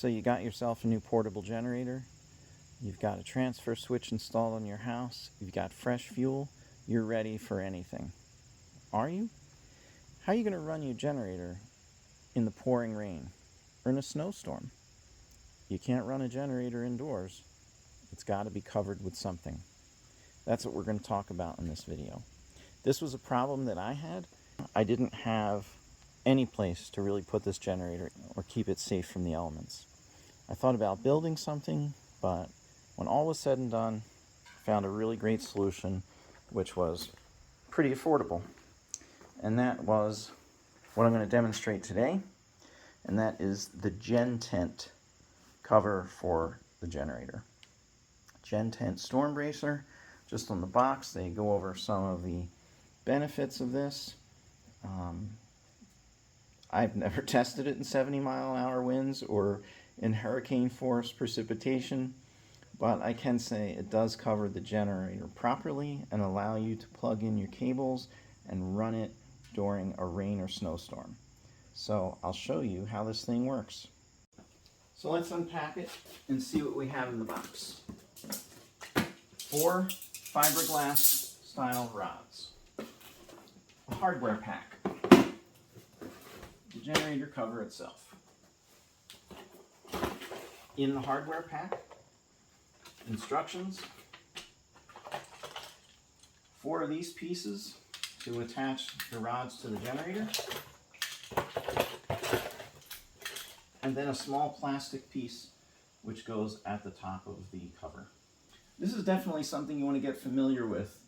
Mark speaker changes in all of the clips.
Speaker 1: So you got yourself a new portable generator, you've got a transfer switch installed on your house, you've got fresh fuel, you're ready for anything. Are you? How are you going to run your generator in the pouring rain or in a snowstorm? You can't run a generator indoors. It's got to be covered with something. That's what we're going to talk about in this video. This was a problem that I had. I didn't have any place to really put this generator or keep it safe from the elements. I thought about building something, but when all was said and done, I found a really great solution, which was pretty affordable. And that was what I'm going to demonstrate today, and that is the GenTent cover for the generator. GenTent Stormbracer. Just on the box, they go over some of the benefits of this. I've never tested it in 70-mile-an-hour winds or in hurricane force precipitation, but I can say it does cover the generator properly and allow you to plug in your cables and run it during a rain or snowstorm. So I'll show you how this thing works. So let's unpack it and see what we have in the box. 4 fiberglass style rods. A hardware pack. The generator cover itself. In the hardware pack, instructions. 4 of these pieces to attach the rods to the generator. And then a small plastic piece which goes at the top of the cover. This is definitely something you want to get familiar with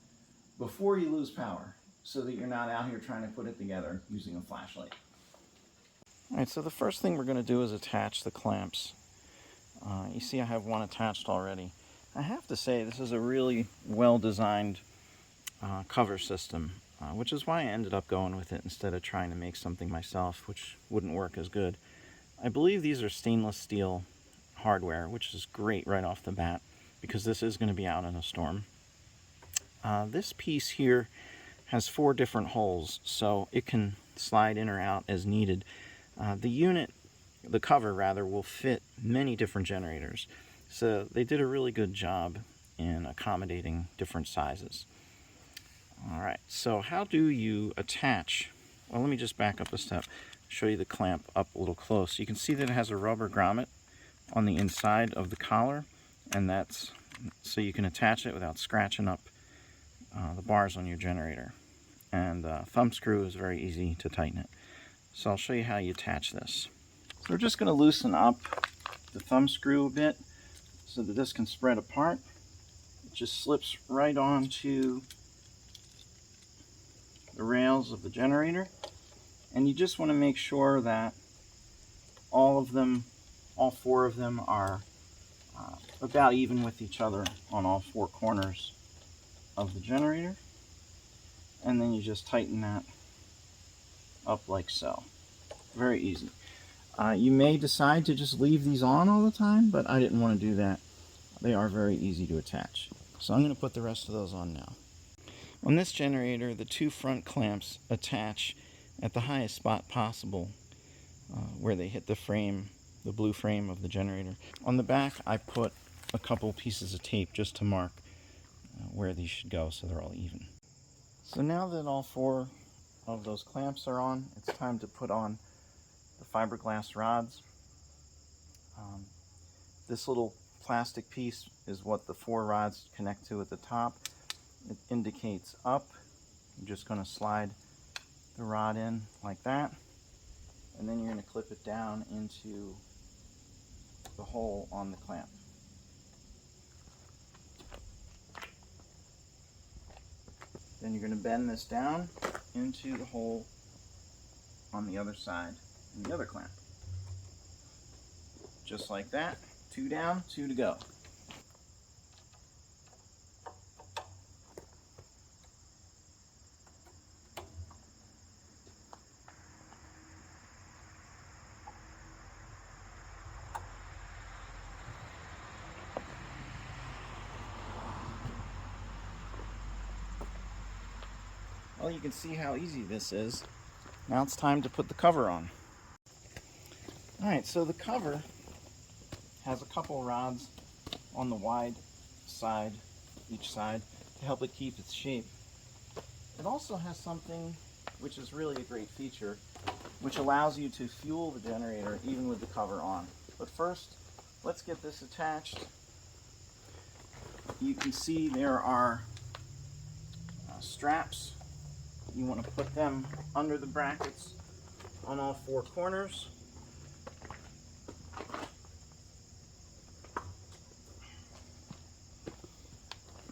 Speaker 1: before you lose power, so that you're not out here trying to put it together using a flashlight. Alright, so the first thing we're going to do is attach the clamps. You see I have one attached already. I have to say this is a really well-designed cover system, which is why I ended up going with it instead of trying to make something myself, which wouldn't work as good. I believe these are stainless steel hardware, which is great right off the bat, because this is going to be out in a storm. This piece here has 4 different holes, so it can slide in or out as needed. The cover rather, will fit many different generators. So they did a really good job in accommodating different sizes. Alright, so how do you attach? Well, let me just back up a step, show you the clamp up a little close. You can see that it has a rubber grommet on the inside of the collar, and that's so you can attach it without scratching up the bars on your generator. And thumb screw is very easy to tighten it. So I'll show you how you attach this. So we're just going to loosen up the thumb screw a bit so that this can spread apart. It just slips right onto the rails of the generator, and you just want to make sure that all 4 of them are about even with each other on all 4 corners of the generator, and then you just tighten that up like so. Very easy. You may decide to just leave these on all the time, but I didn't want to do that. They are very easy to attach. So I'm going to put the rest of those on now. On this generator, the 2 front clamps attach at the highest spot possible where they hit the frame, the blue frame of the generator. On the back, I put a couple pieces of tape just to mark where these should go so they're all even. So now that all 4 of those clamps are on, it's time to put on the fiberglass rods. This little plastic piece is what the 4 rods connect to at the top. It indicates up. I'm just going to slide the rod in like that, and then you're going to clip it down into the hole on the clamp. Then you're going to bend this down into the hole on the other side and the other clamp. Just like that. 2 down, 2 to go. Well, you can see how easy this is. Now it's time to put the cover on. Alright, so the cover has a couple rods on the wide side, each side, to help it keep its shape. It also has something which is really a great feature, which allows you to fuel the generator even with the cover on. But first, let's get this attached. You can see there are straps. You want to put them under the brackets on all four corners.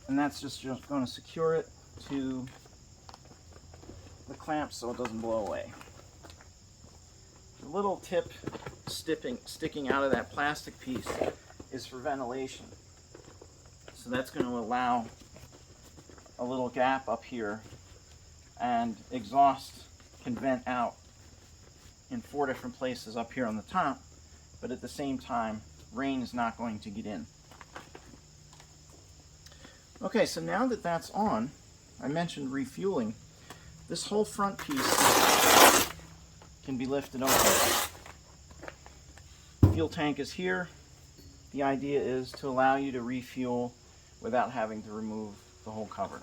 Speaker 1: And that's just going to secure it to the clamp so it doesn't blow away. The little tip sticking out of that plastic piece is for ventilation. So that's going to allow a little gap up here, and exhaust can vent out in 4 different places up here on the top, but at the same time, rain is not going to get in. Okay, so now that that's on, I mentioned refueling. This whole front piece can be lifted open. Fuel tank is here. The idea is to allow you to refuel without having to remove the whole cover.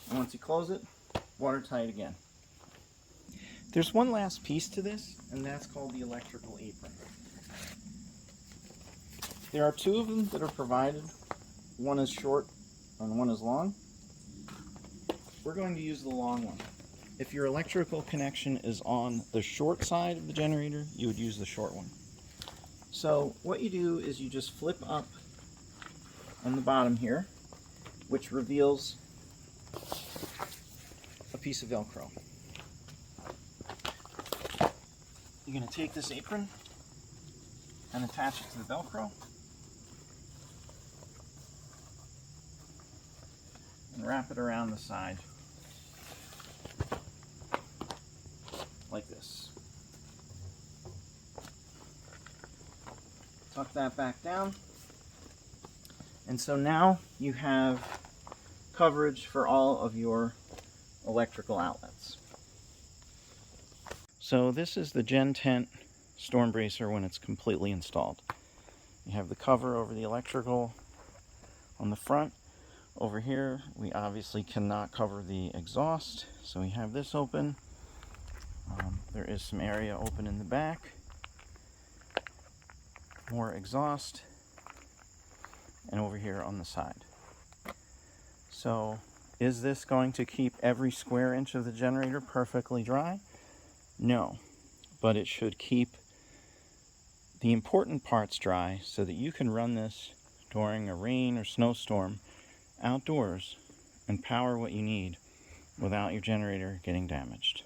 Speaker 1: And once you close it, watertight again. There's one last piece to this, and that's called the electrical apron. There are 2 of them that are provided. One is short and one is long. We're going to use the long one. If your electrical connection is on the short side of the generator, you would use the short one. So what you do is you just flip up on the bottom here, which reveals a piece of Velcro. You're going to take this apron and attach it to the Velcro and wrap it around the side like this. Tuck that back down, and so now you have coverage for all of your electrical outlets. So this is the GenTent Stormbracer when it's completely installed. You have the cover over the electrical on the front. Over here, we obviously cannot cover the exhaust, so we have this open. There is some area open in the back. More exhaust, and over here on the side. So, is this going to keep every square inch of the generator perfectly dry? No, but it should keep the important parts dry so that you can run this during a rain or snowstorm outdoors and power what you need without your generator getting damaged.